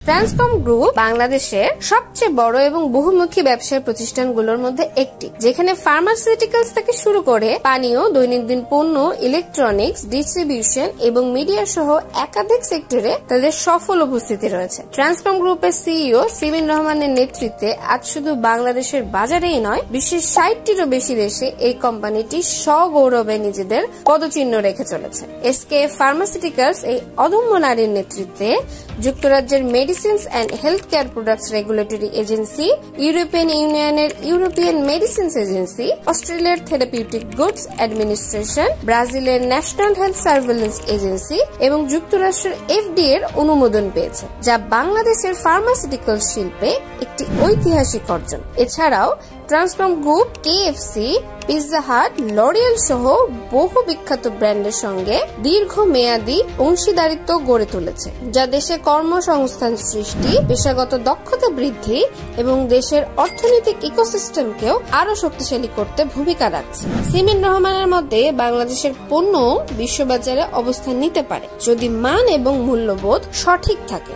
Transcom group বাংলাদেশের সবচেয়ে বড় এবং বহুমুখী ব্যবসায় প্রতিষ্ঠানগুলোর মধ্যে একটি, যেখানে ফার্মাসিউটিক্যালস থেকে শুরু করে পানীয়, দৈনন্দিন পণ্য, ইলেকট্রনিক্স, ডিস্ট্রিবিউশন এবং মিডিয়া সহ একাধিক সেক্টরে তাদের সফল উপস্থিতি রয়েছে। ট্রান্সকম গ্রুপের সিইও সিমিন রহমানের নেতৃত্বে আজ শুধু বাংলাদেশের বাজারেই নয়, বিশ্বের 60টিরও বেশি দেশে এই কোম্পানিটি সগৌরবে নিজেদের পদচিহ্ন রেখে চলেছে। এসকেএফ ফার্মাসিউটিক্যালস এই অদম্য নারীর নেতৃত্বে যুক্তরাজ্যের medicines and health care products regulatory agency, European ইউনিয়নের ইউরোপিয়ান মেডিসিনস এজেন্সি, অস্ট্রেলিয়ার থেরাপিউটিক গুডস অ্যাডমিনিস্ট্রেশন, ব্রাজিলের ন্যাশনাল হেলথ সার্ভেলেন্স এজেন্সি এবং যুক্তরাষ্ট্রের এফডিএ এর অনুমোদন পেয়েছে, যা বাংলাদেশের ফার্মাসিউটিক্যাল শিল্পে একটি ঐতিহাসিক অর্জন। এছাড়াও Transcom group KFC, Pizza Hut, L'Oréal সহ বহু বিখ্যাত ব্র্যান্ডের সঙ্গে দীর্ঘমেয়াদী অংশীদারিত্ব গড়ে তুলেছে, যা দেশে কর্মসংস্থান সৃষ্টি, পেশাগত দক্ষতা বৃদ্ধি এবং দেশের অর্থনৈতিক ইকোসিস্টেমকেও আরো শক্তিশালী করতে ভূমিকা রাখছে। সিমিন রহমানের মতে বাংলাদেশের পণ্য বিশ্ববাজারে অবস্থান নিতে পারে যদি মান এবং মূল্যবোধ সঠিক থাকে।